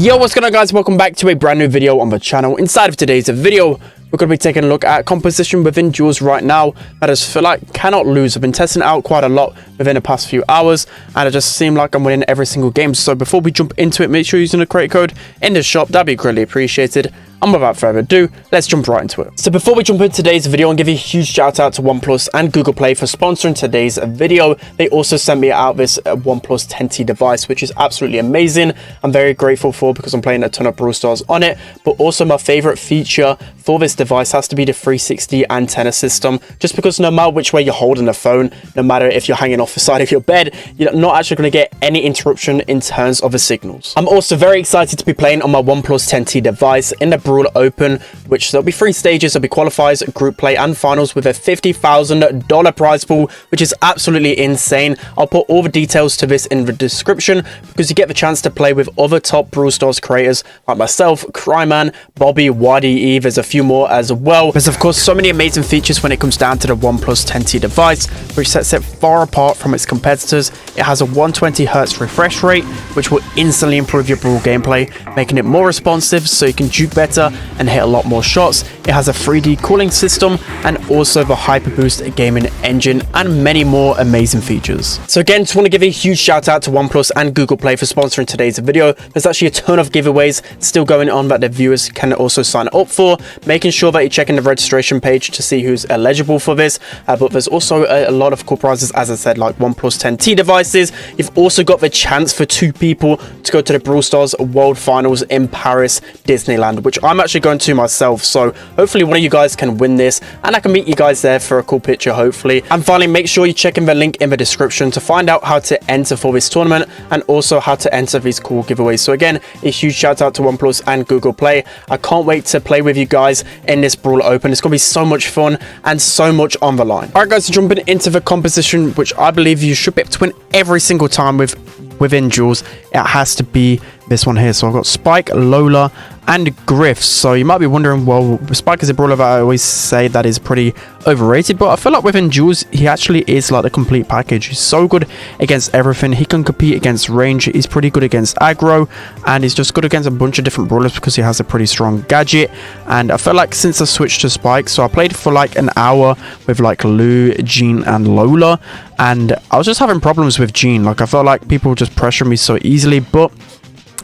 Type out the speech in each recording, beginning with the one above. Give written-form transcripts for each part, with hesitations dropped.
Yo, what's going on, guys? Welcome back to a brand new video on the channel. Inside of today's video, we're going to be taking a look at composition within Duels right now. I just feel like cannot lose. I've been testing it out quite a lot within the past few hours, and it just seemed like I'm winning every single game. So before we jump into it, make sure you're using the creator code in the shop. That'd be greatly appreciated. And without further ado, let's jump right into it. So before we jump into today's video, and give you a huge shout out to OnePlus and Google Play for sponsoring today's video. They also sent me out this OnePlus 10T device, which is absolutely amazing. I'm very grateful for, because I'm playing a ton of Brawl Stars on it. But also my favorite feature for this device has to be the 360 antenna system, just because no matter which way you're holding the phone, no matter if you're hanging off the side of your bed, you're not actually going to get any interruption in terms of the signals. I'm also very excited to be playing on my OnePlus 10T device in the Brawl Open, which there'll be 3 stages. There'll be qualifiers, group play and finals with a $50,000 prize pool, which is absolutely insane. I'll put all the details to this in the description, because you get the chance to play with other top Brawl Stars creators like myself, Cryman, Bobby, YDE. There's a few more as well. There's of course so many amazing features when it comes down to the OnePlus 10T device, which sets it far apart from its competitors. It has a 120Hz refresh rate, which will instantly improve your Brawl gameplay, making it more responsive so you can juke better and hit a lot more shots. It has a 3D cooling system and also the Hyper Boost gaming engine and many more amazing features. So again, just want to give a huge shout out to OnePlus and Google Play for sponsoring today's video. There's actually a ton of giveaways still going on that the viewers can also sign up for, making sure that you're checking the registration page to see who's eligible for this. But there's also a lot of cool prizes, as I said, like OnePlus 10T devices. You've also got the chance for 2 people to go to the Brawl Stars World Finals in Paris, Disneyland, which I'm actually going to myself. So hopefully one of you guys can win this, and I can meet you guys there for a cool picture, hopefully. And finally, make sure you check in the link in the description to find out how to enter for this tournament and also how to enter these cool giveaways. So again, a huge shout out to OnePlus and Google Play. I can't wait to play with you guys in this Brawl Open. It's gonna be so much fun and so much on the line. All right, guys, so jumping into the composition, which I believe you should be able to win every single time within Duels, it has to be this one here. So I've got Spike, Lola and Griff. So you might be wondering, well, Spike is a brawler that I always say that is pretty overrated, but I feel like within Duels he actually is like the complete package. He's so good against everything. He can compete against range, he's pretty good against aggro, and he's just good against a bunch of different brawlers because he has a pretty strong gadget. And I feel like since I switched to Spike, so I played for like an hour with like Lou, Jean and Lola, and I was just having problems with Jean. Like I felt like people just pressure me so easily, but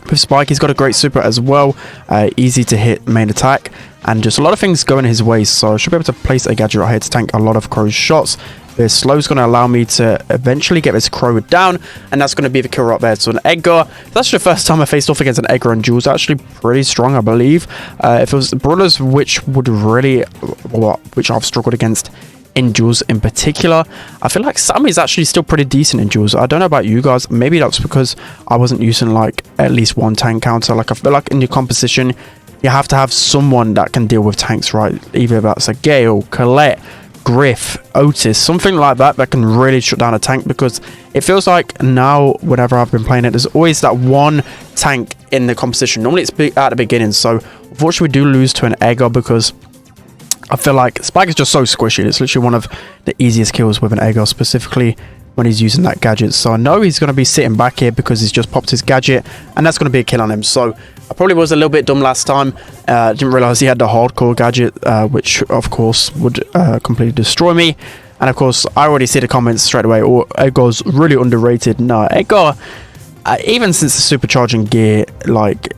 with Spike, he's got a great super as well, easy to hit main attack, and just a lot of things going his way. So I should be able to place a gadget right here to tank a lot of Crow's shots. This slow is going to allow me to eventually get this Crow down, and that's going to be the kill right there. So an Edgar, that's the first time I faced off against an Edgar in Duels. Actually pretty strong, I believe. If it was brawlers which would really, which I've struggled against in Duels in particular, I feel like Sammy is actually still pretty decent in Duels. I don't know about you guys, maybe that's because I wasn't using like at least one tank counter. Like I feel like in your composition you have to have someone that can deal with tanks, right? Either that's a Gale, Colette, Griff, Otis, something like that that can really shut down a tank, because it feels like now whenever I've been playing it, there's always that one tank in the composition. Normally it's at the beginning, so unfortunately we do lose to an Edgar, because I feel like Spike is just so squishy. It's literally one of the easiest kills with an Edgar, specifically when he's using that gadget. So I know he's going to be sitting back here because he's just popped his gadget, and that's going to be a kill on him. So I probably was a little bit dumb last time. Didn't realize he had the hardcore gadget, which of course would completely destroy me. And of course I already see the comments straight away, oh, Edgar's really underrated. No, Edgar, even since the supercharging gear, like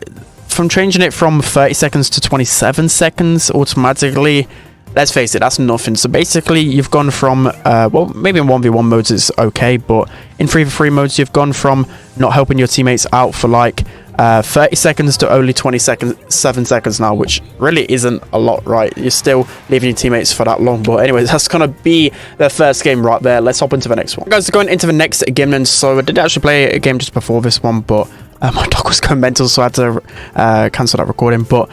from changing it from 30 seconds to 27 seconds automatically, let's face it, that's nothing. So basically you've gone from well, maybe in 1v1 modes it's okay, but in 3v3 modes you've gone from not helping your teammates out for like 30 seconds to only 7 seconds now, which really isn't a lot, right? You're still leaving your teammates for that long. But anyways, that's gonna be the first game right there. Let's hop into the next one, guys. Going into the next game then. So I did actually play a game just before this one, but my dog was going mental, so I had to cancel that recording. But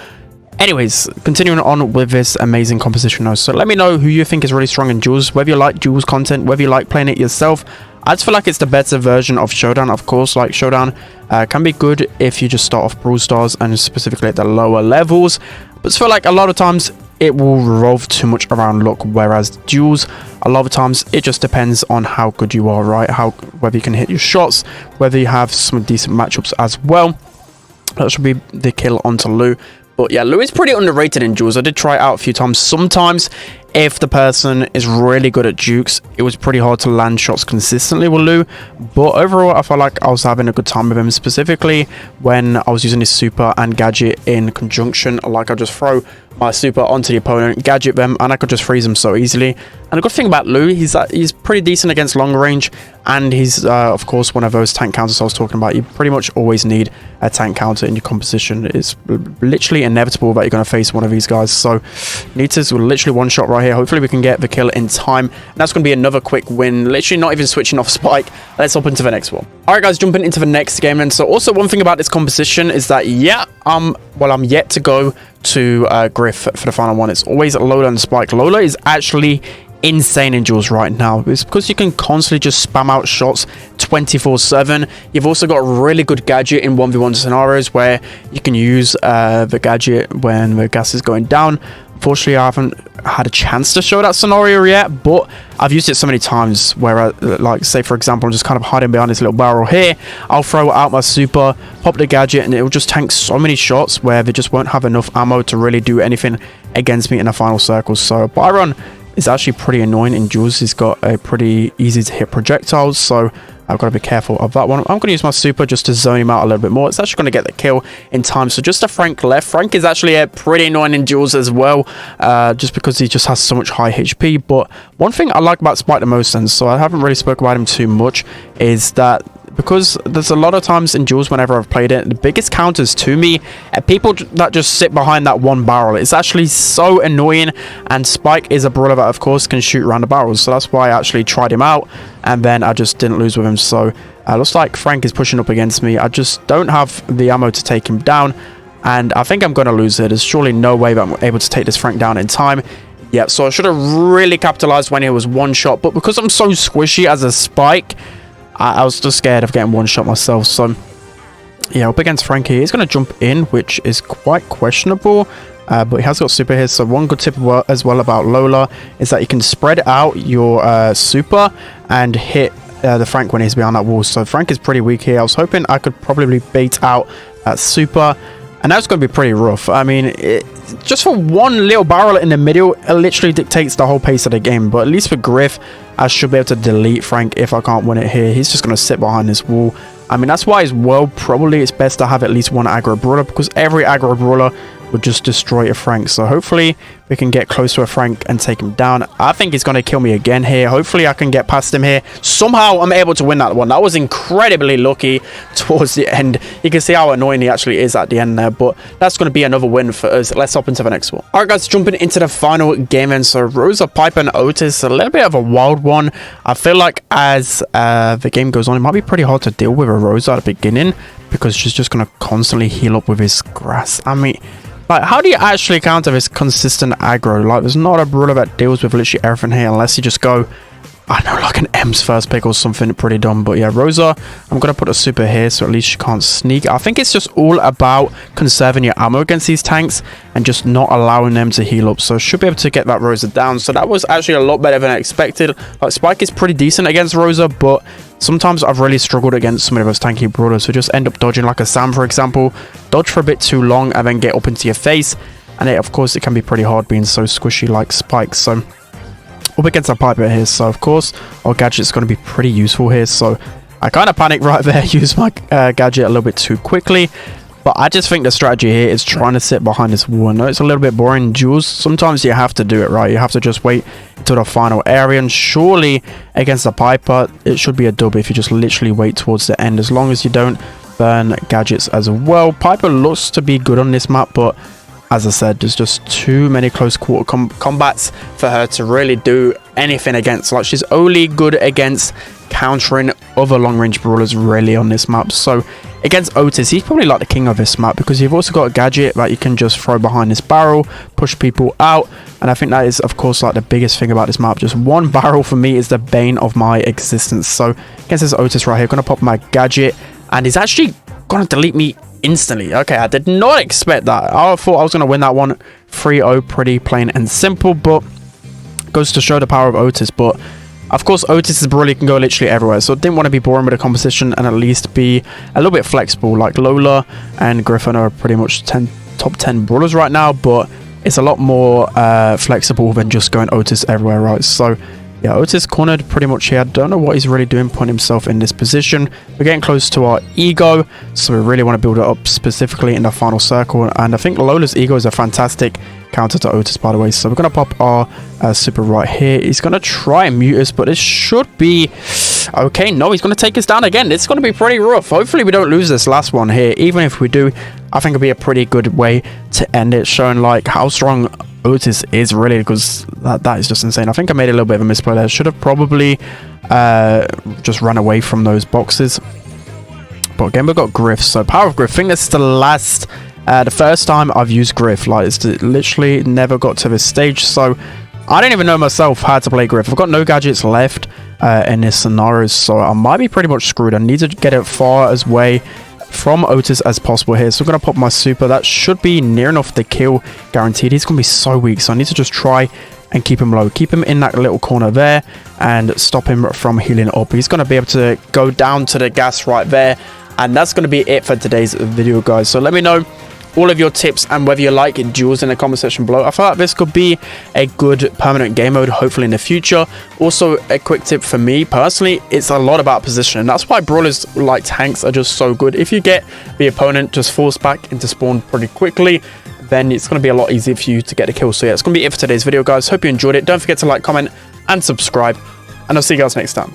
anyways, continuing on with this amazing composition now. So let me know who you think is really strong in Duels, whether you like Duels content, whether you like playing it yourself. I just feel like it's the better version of Showdown. Of course, like Showdown can be good if you just start off Brawl Stars and specifically at the lower levels, but I feel like a lot of times it will revolve too much around luck, whereas Duels, a lot of times it just depends on how good you are, right? Whether you can hit your shots, whether you have some decent matchups as well. That should be the kill onto Lou. But yeah, Lou is pretty underrated in Duels. I did try it out a few times. Sometimes, if the person is really good at jukes, it was pretty hard to land shots consistently with Lou. But overall, I felt like I was having a good time with him, specifically when I was using his super and gadget in conjunction. Like, I just throw my super onto the opponent, gadget them, and I could just freeze them so easily. And the good thing about Lou, he's pretty decent against long range, and he's of course one of those tank counters I was talking about. You pretty much always need a tank counter in your composition. It's literally inevitable that you're going to face one of these guys. So Nitas will literally one shot right here. Hopefully we can get the kill in time, and that's going to be another quick win. Literally not even switching off Spike. Let's hop into the next one. All right, guys, jumping into the next game. And so also one thing about this composition is that well, I'm yet to go to Griff for the final one. It's always Lola and Spike. Lola is actually insane in Duels right now. It's because you can constantly just spam out shots 24/7. You've also got a really good gadget in 1v1 scenarios where you can use the gadget when the gas is going down. Unfortunately, I haven't had a chance to show that scenario yet, but I've used it so many times where, like, say for example, I'm just kind of hiding behind this little barrel here. I'll throw out my super, pop the gadget, and it will just tank so many shots where they just won't have enough ammo to really do anything against me in the final circle. So Byron is actually pretty annoying in Duels. He's got a pretty easy to hit projectiles, so I've got to be careful of that one. I'm going to use my super just to zone him out a little bit more. It's actually going to get the kill in time. So just a Frank left. Frank is actually pretty annoying in Duels as well, just because he just has so much high HP. But one thing I like about Spike the most, and so I haven't really spoken about him too much, is that because there's a lot of times in Duels whenever I've played it, the biggest counters to me are people that just sit behind that one barrel. It's actually so annoying, and Spike is a brawler that of course can shoot around the barrels, so that's why I actually tried him out, and then I just didn't lose with him. So looks like Frank is pushing up against me. I just don't have the ammo to take him down, and I think I'm going to lose it. There's surely no way that I'm able to take this Frank down in time. Yeah, so I should have really capitalized when it was one shot, but because I'm so squishy as a Spike, I was just scared of getting one shot myself. So yeah, up against Frankie, he's going to jump in, which is quite questionable, but he has got super here. So one good tip as well about Lola is that you can spread out your super and hit the Frank when he's behind that wall. So Frank is pretty weak here. I was hoping I could probably bait out that super, and that's going to be pretty rough. I mean, just for one little barrel in the middle, it literally dictates the whole pace of the game. But at least for Griff, I should be able to delete Frank if I can't win it here. He's just going to sit behind this wall. I mean, that's why as well, probably it's best to have at least one aggro brawler, because every aggro brawler would just destroy a Frank. So hopefully we can get close to a Frank and take him down. I think he's going to kill me again here. Hopefully I can get past him here. Somehow I'm able to win that one. That was incredibly lucky towards the end. You can see how annoying he actually is at the end there, but that's going to be another win for us. Let's hop into the next one. All right, guys, jumping into the final game. And so Rosa, Piper, and Otis, a little bit of a wild one. I feel like as the game goes on, it might be pretty hard to deal with a Rosa at the beginning, because she's just going to constantly heal up with his grass. I mean, like, how do you actually counter this consistent aggro? Like, there's not a brawler that deals with literally everything here, unless you just go, I don't know, like an M's first pick or something pretty dumb. But yeah, Rosa, I'm going to put a super here so at least she can't sneak. I think it's just all about conserving your ammo against these tanks and just not allowing them to heal up. So should be able to get that Rosa down. So that was actually a lot better than I expected. Like, Spike is pretty decent against Rosa, but sometimes I've really struggled against some of those tanky brawlers. So just end up dodging, like a Sam, for example. Dodge for a bit too long and then get up into your face. And of course, it can be pretty hard being so squishy like Spike. So up against our Piper here. So of course, our gadget's going to be pretty useful here. So I kind of panicked right there, used my gadget a little bit too quickly. But I just think the strategy here is trying to sit behind this wall. I know it's a little bit boring in Duels. Sometimes you have to do it, right? You have to just wait until the final area. And surely against the Piper, it should be a dub if you just literally wait towards the end, as long as you don't burn gadgets as well. Piper looks to be good on this map, but as I said, there's just too many close quarter combats for her to really do anything against. Like, she's only good against countering other long-range brawlers really on this map. So against Otis, he's probably like the king of this map, because you've also got a gadget that you can just throw behind this barrel, push people out, and I think that is of course like the biggest thing about this map. Just one barrel for me is the bane of my existence. So against this Otis right here, gonna pop my gadget, and he's actually gonna delete me instantly. Okay, I did not expect that. I thought I was gonna win that one 3-0 pretty plain and simple, but goes to show the power of Otis. But Of course, Otis is Brawl, you can go literally everywhere, so I didn't want to be boring with a composition and at least be a little bit flexible. Like Lola and Griffin are pretty much top 10 brawlers right now, but it's a lot more flexible than just going Otis everywhere, right? So yeah, Otis cornered pretty much here. I don't know what he's really doing, putting himself in this position. We're getting close to our ego, so we really want to build it up specifically in the final circle. And I think Lola's ego is a fantastic counter to Otis, by the way. So we're going to pop our super right here. He's going to try and mute us, but it should be okay. No, he's going to take us down again. It's going to be pretty rough. Hopefully we don't lose this last one here. Even if we do, I think it'll be a pretty good way to end it, showing like how strong Otis is really, because that is just insane. I think I made a little bit of a misplay there. Should have probably just run away from those boxes. But again, we've got Griff. So power of Griff. I think this is the first time I've used Griff. Like, it's literally never got to this stage. So I don't even know myself how to play Griff. I've got no gadgets left in this scenario, so I might be pretty much screwed. I need to get it far away from Otis as possible here. So I'm going to pop my super. That should be near enough the kill guaranteed. He's going to be so weak, so I need to just try and keep him low. Keep him in that little corner there and stop him from healing up. He's going to be able to go down to the gas right there. And that's going to be it for today's video, guys. So let me know all of your tips and whether you like duels in the comment section below. I feel like this could be a good permanent game mode, hopefully in the future. Also, a quick tip for me personally, it's a lot about positioning. That's why brawlers like tanks are just so good. If you get the opponent just forced back into spawn pretty quickly, then it's going to be a lot easier for you to get a kill. So yeah, it's going to be it for today's video, guys. Hope you enjoyed it. Don't forget to like, comment and subscribe, and I'll see you guys next time.